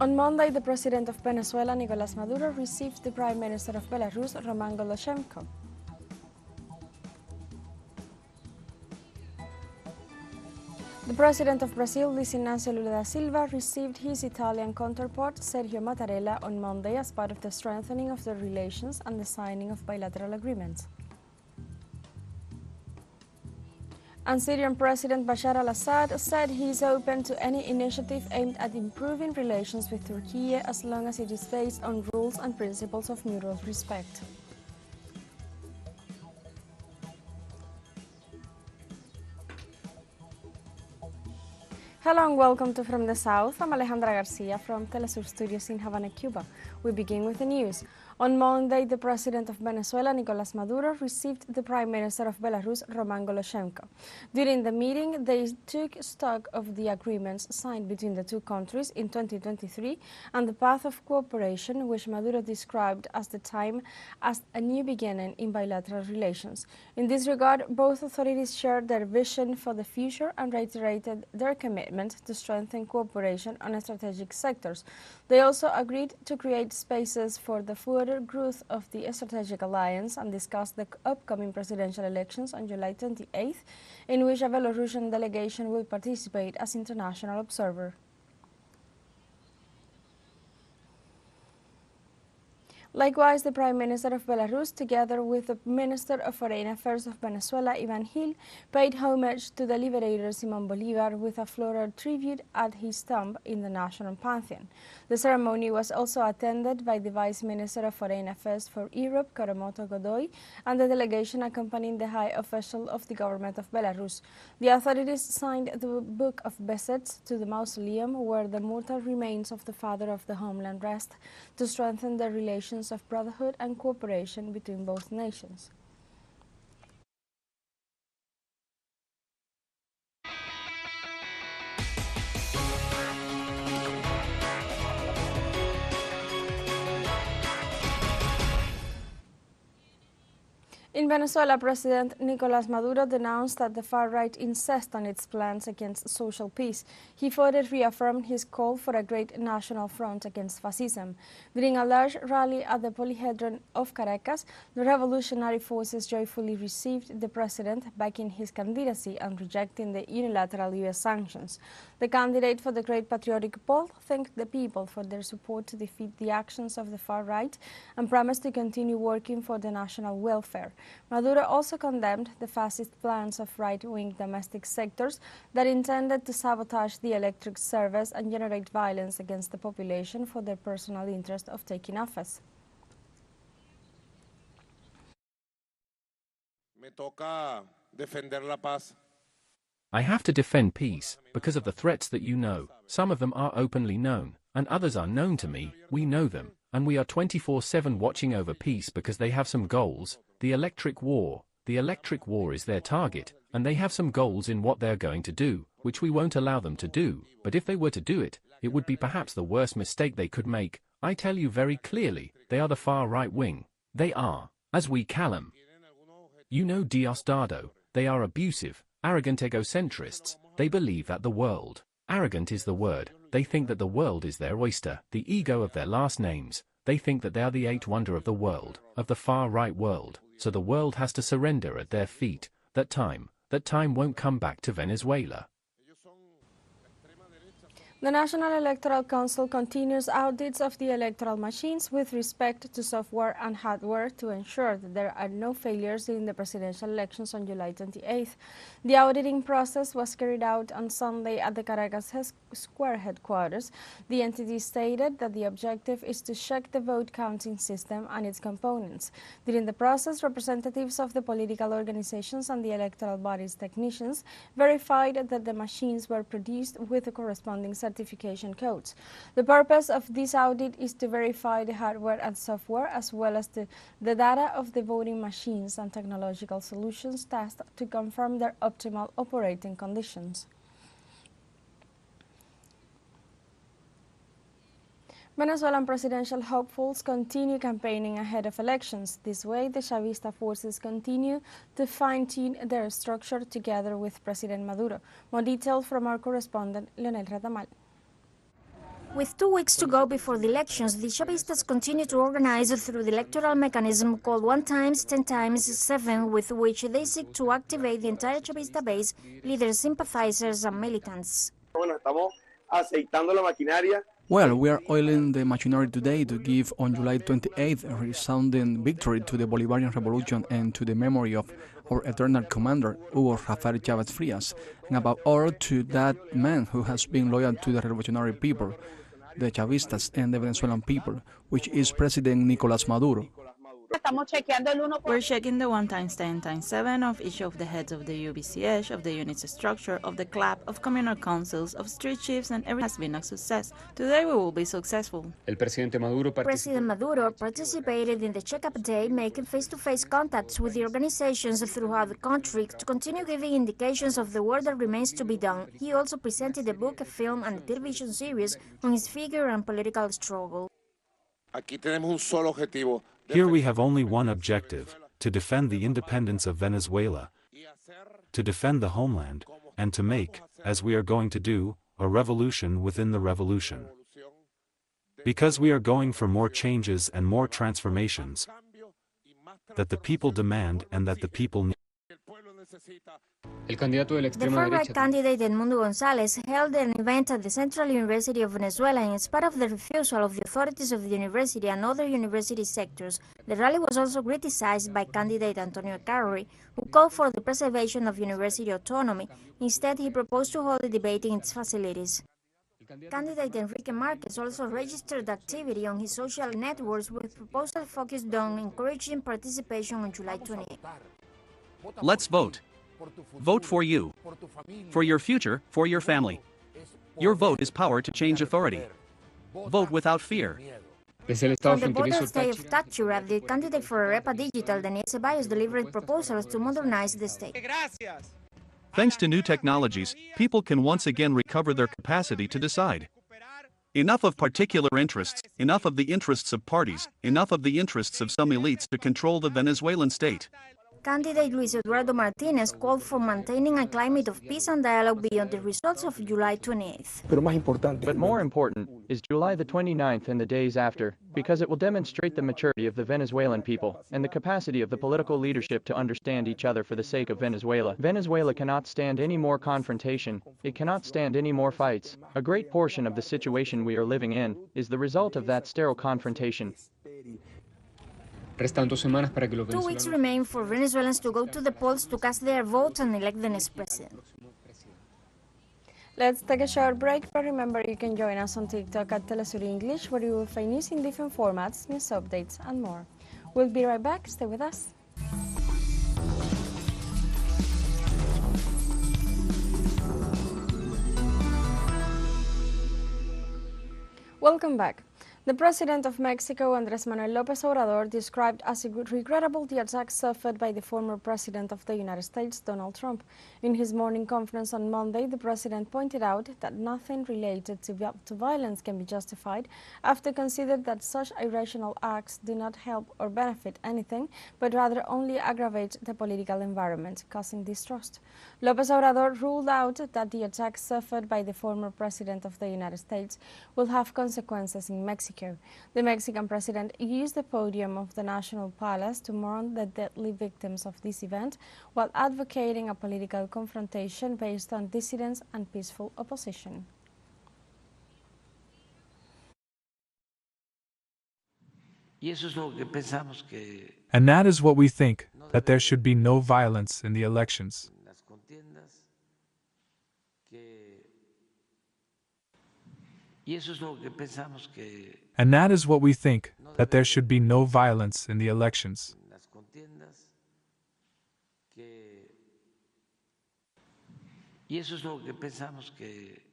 On Monday, the president of Venezuela, Nicolás Maduro, received the prime minister of Belarus, Roman Goloshenko. The president of Brazil, Luiz Inácio Lula da Silva, received his Italian counterpart, Sergio Mattarella, on Monday as part of the strengthening of their relations and the signing of bilateral agreements. And Syrian President Bashar al-Assad said he is open to any initiative aimed at improving relations with Türkiye as long as it is based on rules and principles of mutual respect. Hello and welcome to From the South. I'm Alejandra Garcia from teleSUR studios in Havana, Cuba. We begin with the news. On Monday, the president of Venezuela, Nicolás Maduro, received the prime minister of Belarus, Roman Goloshenko. During the meeting, they took stock of the agreements signed between the two countries in 2023 and the path of cooperation, which Maduro described as the time as a new beginning in bilateral relations. In this regard, both authorities shared their vision for the future and reiterated their commitment to strengthen cooperation on strategic sectors. They also agreed to create spaces for the further growth of the strategic alliance and discussed the upcoming presidential elections on July 28th, in which a Belarusian delegation will participate as international observer. Likewise, the Prime Minister of Belarus, together with the Minister of Foreign Affairs of Venezuela, Ivan Gil, paid homage to the liberator Simón Bolívar with a floral tribute at his tomb in the National Pantheon. The ceremony was also attended by the Vice Minister of Foreign Affairs for Europe, Koromoto Godoy, and the delegation accompanying the high official of the government of Belarus. The authorities signed the Book of Visits to the mausoleum where the mortal remains of the father of the homeland rest to strengthen the relations of brotherhood and cooperation between both nations. In Venezuela, President Nicolás Maduro denounced that the far-right insists on its plans against social peace. He further reaffirmed his call for a great national front against fascism. During a large rally at the Polyhedron of Caracas, the revolutionary forces joyfully received the president, backing his candidacy and rejecting the unilateral U.S. sanctions. The candidate for the Great Patriotic Poll thanked the people for their support to defeat the actions of the far-right and promised to continue working for the national welfare. Maduro also condemned the fascist plans of right-wing domestic sectors that intended to sabotage the electric service and generate violence against the population for their personal interest of taking office. Me toca defender la paz. I have to defend peace because of the threats that you know. Some of them are openly known, and others are known to me. We know them, and we are 24/7 watching over peace because they have some goals. The electric war is their target, and they have some goals in what they're going to do, which we won't allow them to do. But if they were to do it, it would be perhaps the worst mistake they could make. I tell you very clearly, they are the far right wing. They are, as we call them. You know Diosdado, they are abusive, arrogant egocentrists. They believe that the world, arrogant is the word, they think that the world is their oyster, the ego of their last names. They think that they are the eighth wonder of the world, of the far right world, so the world has to surrender at their feet. That time won't come back to Venezuela. The National Electoral Council continues audits of the electoral machines with respect to software and hardware to ensure that there are no failures in the presidential elections on July 28th. The auditing process was carried out on Sunday at the Caracas Square headquarters. The entity stated that the objective is to check the vote counting system and its components. During the process, representatives of the political organizations and the electoral body's technicians verified that the machines were produced with the corresponding certification codes. The purpose of this audit is to verify the hardware and software as well as the data of the voting machines and technological solutions tested to confirm their optimal operating conditions. Venezuelan presidential hopefuls continue campaigning ahead of elections. This way, the Chavista forces continue to fine-tune their structure together with President Maduro. More details from our correspondent, Leonel Retamal. With 2 weeks to go before the elections, the Chavistas continue to organize through the electoral mechanism called 1 times 10 times 7, with which they seek to activate the entire Chavista base, leaders, sympathizers, and militants. Well, we are oiling the machinery today to give on July 28th a resounding victory to the Bolivarian Revolution and to the memory of our eternal commander, Hugo Rafael Chávez Frías, and above all to that man who has been loyal to the revolutionary people, the Chavistas and the Venezuelan people, which is President Nicolás Maduro. We're checking the 1 times 10 times 7 of each of the heads of the UBCH, of the unit's structure, of the CLAP, of communal councils, of street chiefs, and everything has been a success. Today we will be successful. President Maduro participated in the checkup day, making face-to-face contacts with the organizations throughout the country to continue giving indications of the work that remains to be done. He also presented a book, a film, and a television series on his figure and political struggle. Here we have only one objective: to defend the independence of Venezuela, to defend the homeland, and to make, as we are going to do, a revolution within the revolution. Because we are going for more changes and more transformations that the people demand and that the people need. The far-right candidate Edmundo González held an event at the Central University of Venezuela in spite of the refusal of the authorities of the university and other university sectors. The rally was also criticized by candidate Antonio Carri, who called for the preservation of university autonomy. Instead, he proposed to hold a debate in its facilities. Candidate Enrique Marquez also registered activity on his social networks with proposals focused on encouraging participation on July 28. Let's vote. Vote for you. For your future, for your family. Your vote is power to change authority. Vote without fear. On the border state of Táchira, the candidate for Arepa Digital, Daniel Ceballos, delivered proposals to modernize the state. Thanks to new technologies, people can once again recover their capacity to decide. Enough of particular interests, enough of the interests of parties, enough of the interests of some elites to control the Venezuelan state. Candidate Luis Eduardo Martinez called for maintaining a climate of peace and dialogue beyond the results of July 28th. But more important is July the 29th and the days after, because it will demonstrate the maturity of the Venezuelan people and the capacity of the political leadership to understand each other for the sake of Venezuela. Venezuela cannot stand any more confrontation. It cannot stand any more fights. A great portion of the situation we are living in is the result of that sterile confrontation. 2 weeks remain for Venezuelans to go to the polls to cast their vote and elect the next president. Let's take a short break, but remember you can join us on TikTok at teleSUR English, where you will find news in different formats, news updates, and more. We'll be right back. Stay with us. Welcome back. The President of Mexico, Andrés Manuel López Obrador, described as regrettable the attacks suffered by the former President of the United States, Donald Trump. In his morning conference on Monday, the President pointed out that nothing related to violence can be justified after considered that such irrational acts do not help or benefit anything, but rather only aggravate the political environment, causing distrust. López Obrador ruled out that the attacks suffered by the former President of the United States will have consequences in Mexico. The Mexican president used the podium of the National Palace to mourn the deadly victims of this event while advocating a political confrontation based on dissidence and peaceful opposition. And that is what we think, that there should be no violence in the elections. And that is what we think, that there should be no violence in the elections.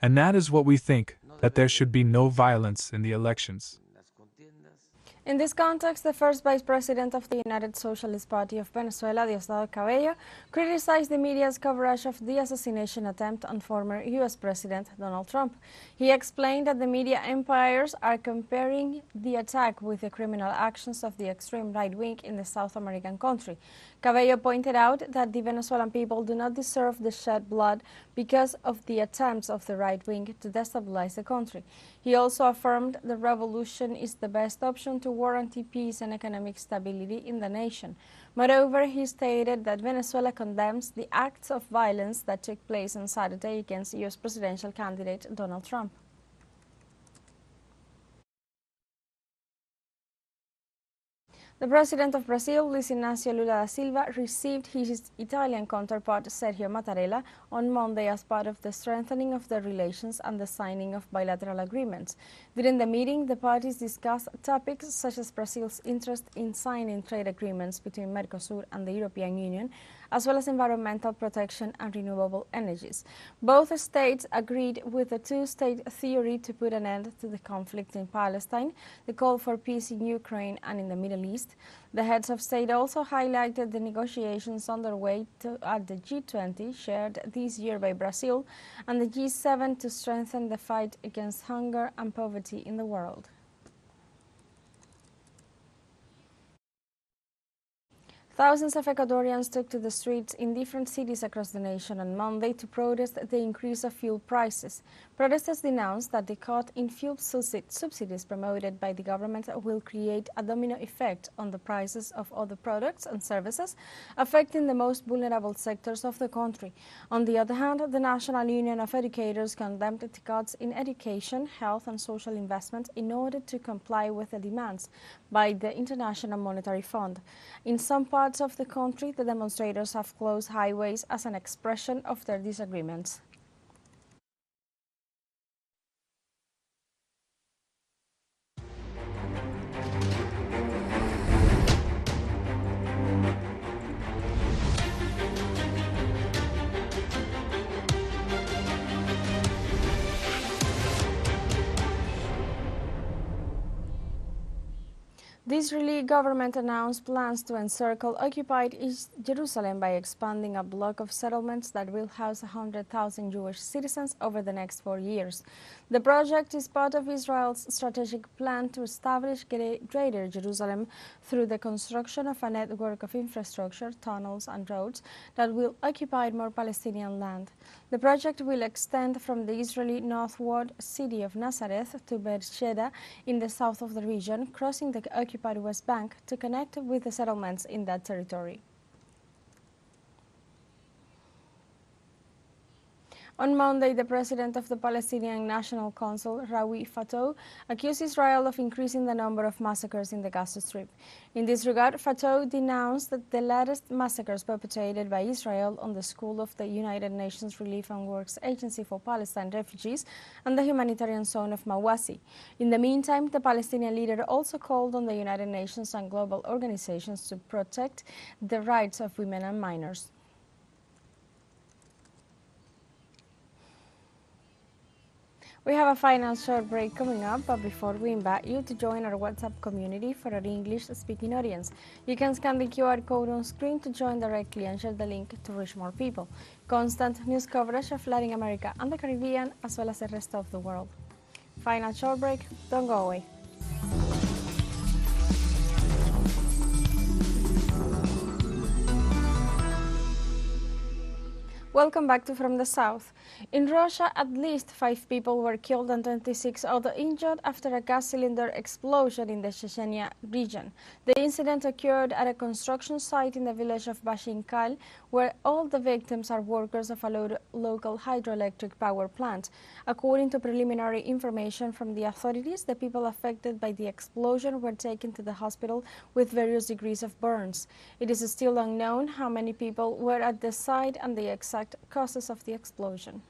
And that is what we think, that there should be no violence in the elections. In this context, the first Vice President of the United Socialist Party of Venezuela, Diosdado Cabello, criticized the media's coverage of the assassination attempt on former U.S. President Donald Trump. He explained that the media empires are comparing the attack with the criminal actions of the extreme right wing in the South American country. Cabello pointed out that the Venezuelan people do not deserve the shed blood because of the attempts of the right wing to destabilize the country. He also affirmed the revolution is the best option to guarantee peace and economic stability in the nation. Moreover, he stated that Venezuela condemns the acts of violence that took place on Saturday against U.S. presidential candidate Donald Trump. The President of Brazil, Luis Inácio Lula da Silva, received his Italian counterpart Sergio Mattarella on Monday as part of the strengthening of their relations and the signing of bilateral agreements. During the meeting, the parties discussed topics such as Brazil's interest in signing trade agreements between Mercosur and the European Union, as well as environmental protection and renewable energies. Both states agreed with the two-state theory to put an end to the conflict in Palestine, the call for peace in Ukraine and in the Middle East. The heads of state also highlighted the negotiations underway at the G20, chaired this year by Brazil, and the G7 to strengthen the fight against hunger and poverty in the world. Thousands of Ecuadorians took to the streets in different cities across the nation on Monday to protest the increase of fuel prices. Protesters denounced that the cut in fuel subsidies promoted by the government will create a domino effect on the prices of other products and services, affecting the most vulnerable sectors of the country. On the other hand, the National Union of Educators condemned the cuts in education, health and social investment in order to comply with the demands by the International Monetary Fund. In some parts of the country, the demonstrators have closed highways as an expression of their disagreements. The Israeli government announced plans to encircle occupied East Jerusalem by expanding a block of settlements that will house 100,000 Jewish citizens over the next 4 years. The project is part of Israel's strategic plan to establish Greater Jerusalem through the construction of a network of infrastructure, tunnels and roads that will occupy more Palestinian land. The project will extend from the Israeli northward city of Nazareth to Beersheba in the south of the region, crossing the occupied West Bank to connect with the settlements in that territory. On Monday, the president of the Palestinian National Council, Rawi Fatou, accused Israel of increasing the number of massacres in the Gaza Strip. In this regard, Fatou denounced that the latest massacres perpetrated by Israel on the school of the United Nations Relief and Works Agency for Palestine Refugees and the humanitarian zone of Mawasi. In the meantime, the Palestinian leader also called on the United Nations and global organizations to protect the rights of women and minors. We have a final short break coming up, but before we invite you to join our WhatsApp community for our English-speaking audience. You can scan the QR code on screen to join directly and share the link to reach more people. Constant news coverage of Latin America and the Caribbean, as well as the rest of the world. Final short break, don't go away. Welcome back to From the South. In Russia, at least 5 people were killed and 26 others injured after a gas cylinder explosion in the Chechnya region. The incident occurred at a construction site in the village of Bashinkal, where all the victims are workers of a local hydroelectric power plant. According to preliminary information from the authorities, the people affected by the explosion were taken to the hospital with various degrees of burns. It is still unknown how many people were at the site and the exact causes of the explosion.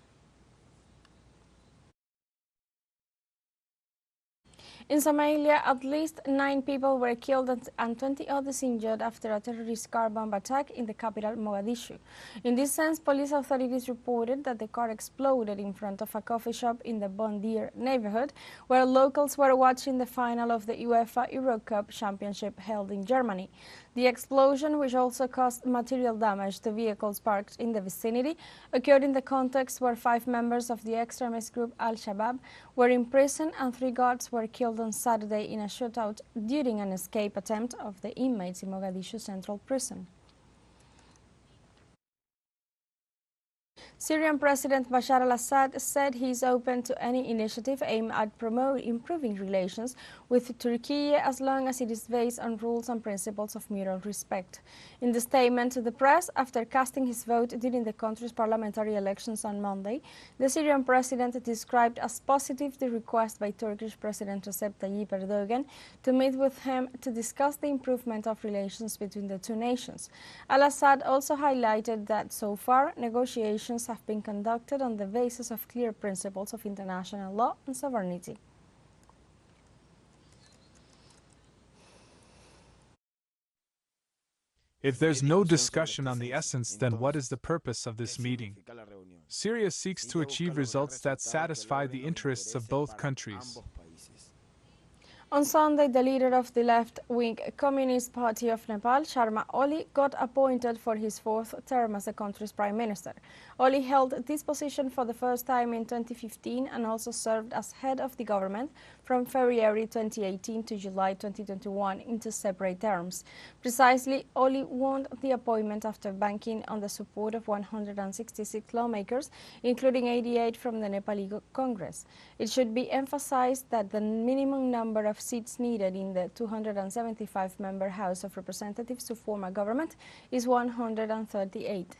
In Somalia, at least 9 people were killed and 20 others injured after a terrorist car bomb attack in the capital, Mogadishu. In this sense, police authorities reported that the car exploded in front of a coffee shop in the Bondir neighborhood, where locals were watching the final of the UEFA Euro Cup championship held in Germany. The explosion, which also caused material damage to vehicles parked in the vicinity, occurred in the context where 5 members of the extremist group Al-Shabaab were in prison and 3 guards were killed on Saturday in a shootout during an escape attempt of the inmates in Mogadishu Central Prison. Syrian President Bashar al-Assad said he is open to any initiative aimed at improving relations with Türkiye as long as it is based on rules and principles of mutual respect. In the statement to the press, after casting his vote during the country's parliamentary elections on Monday, the Syrian president described as positive the request by Turkish President Recep Tayyip Erdogan to meet with him to discuss the improvement of relations between the two nations. Al-Assad also highlighted that so far negotiations have been conducted on the basis of clear principles of international law and sovereignty. If there's no discussion on the essence, then what is the purpose of this meeting? Syria seeks to achieve results that satisfy the interests of both countries. On Sunday, the leader of the left-wing Communist Party of Nepal, Sharma Oli, got appointed for his 4th term as the country's prime minister. Oli held this position for the first time in 2015 and also served as head of the government from February 2018 to July 2021 in 2 separate terms. Precisely, Oli won the appointment after banking on the support of 166 lawmakers, including 88 from the Nepali Congress. It should be emphasized that the minimum number of seats needed in the 275-member House of Representatives to form a government is 138.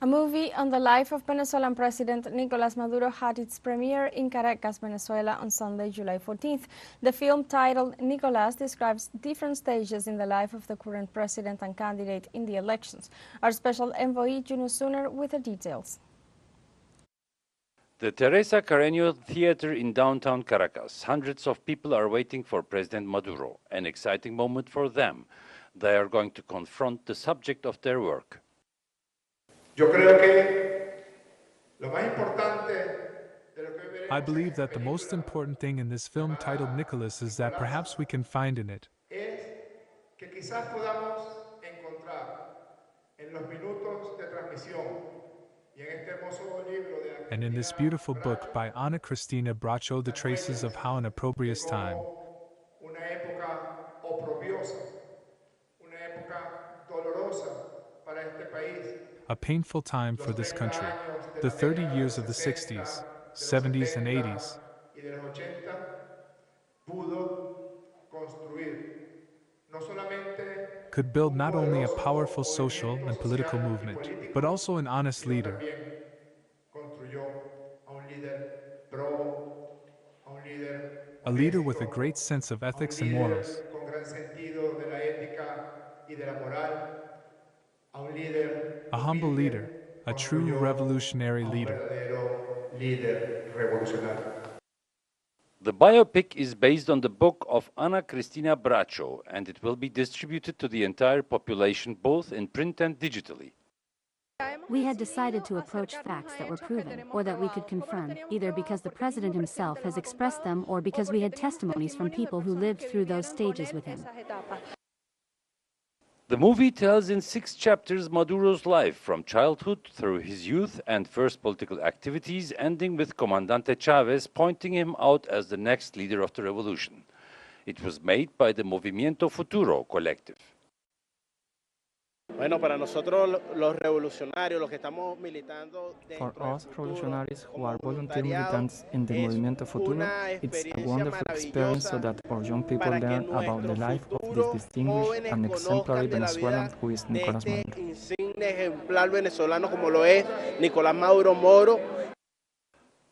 A movie on the life of Venezuelan President Nicolás Maduro had its premiere in Caracas, Venezuela on Sunday, July 14th. The film, titled Nicolás, describes different stages in the life of the current president and candidate in the elections. Our special envoy, Juno Suner, with the details. The Teresa Carreño Theater in downtown Caracas. Hundreds of people are waiting for President Maduro, an exciting moment for them. They are going to confront the subject of their work. I believe that the most important thing in this film titled Nicholas is that perhaps we can find in it and in this beautiful book by Ana Cristina Bracho the traces of how an opprobrious time, a painful time for this country, the 30 years of the 60s, 70s and 80s, could build not only a powerful social and political movement, but also an honest leader, a leader with a great sense of ethics and morals, a humble leader, a true revolutionary leader. The biopic is based on the book of Ana Cristina Bracho, and it will be distributed to the entire population, both in print and digitally. We had decided to approach facts that were proven, or that we could confirm, either because the president himself has expressed them or because we had testimonies from people who lived through those stages with him. The movie tells in 6 chapters Maduro's life, from childhood through his youth and first political activities, ending with Comandante Chavez pointing him out as the next leader of the revolution. It was made by the Movimiento Futuro collective. For us revolutionaries who are volunteer militants in the Movimiento Futuro, it's a wonderful experience so that our young people learn about the life of this distinguished and exemplary Venezuelan who is Nicolás Maduro.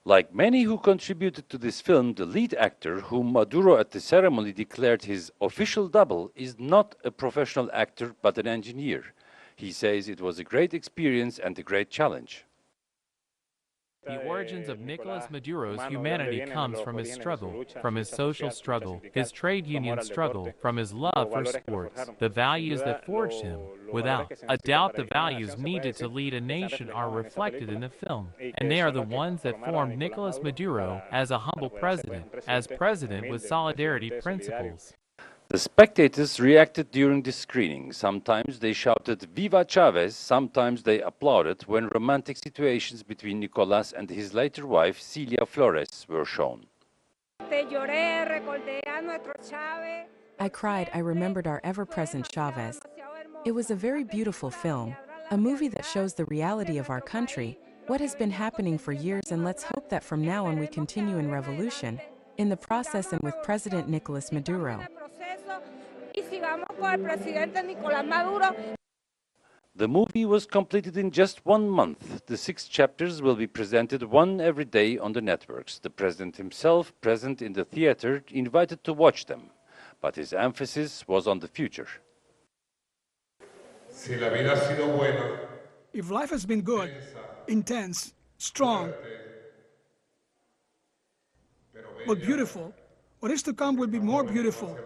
Like many who contributed to this film, the lead actor, whom Maduro at the ceremony declared his official double, is not a professional actor but an engineer. He says it was a great experience and a great challenge. The origins of Nicolas Maduro's humanity comes from his struggle, from his social struggle, his trade union struggle, from his love for sports, the values that forged him. Without a doubt, the values needed to lead a nation are reflected in the film, and they are the ones that formed Nicolas Maduro as a humble president, as president with solidarity principles. The spectators reacted during the screening. Sometimes they shouted "Viva Chavez," sometimes they applauded when romantic situations between Nicolas and his later wife, Celia Flores, were shown. I cried, I remembered our ever-present Chavez. It was a very beautiful film, a movie that shows the reality of our country, what has been happening for years, and let's hope that from now on we continue in revolution, in the process and with President Nicolas Maduro. The movie was completed in just 1 month. The 6 chapters will be presented one every day on the networks. The president himself, present in the theater, invited to watch them, but his emphasis was on the future. If life has been good, intense, strong, but beautiful, what is to come will be more beautiful.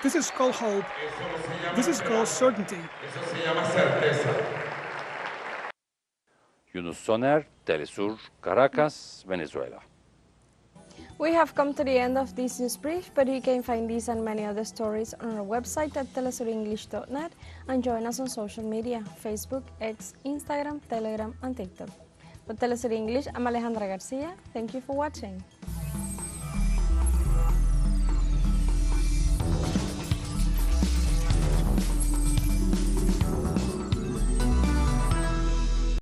This is called hope. This is called certainty. Yunus Soner, teleSUR, Caracas, Venezuela. We have come to the end of this news brief, but you can find these and many other stories on our website at telesurenglish.net and join us on social media, Facebook, X, Instagram, Telegram and TikTok. For telesur English, I'm Alejandra Garcia. Thank you for watching.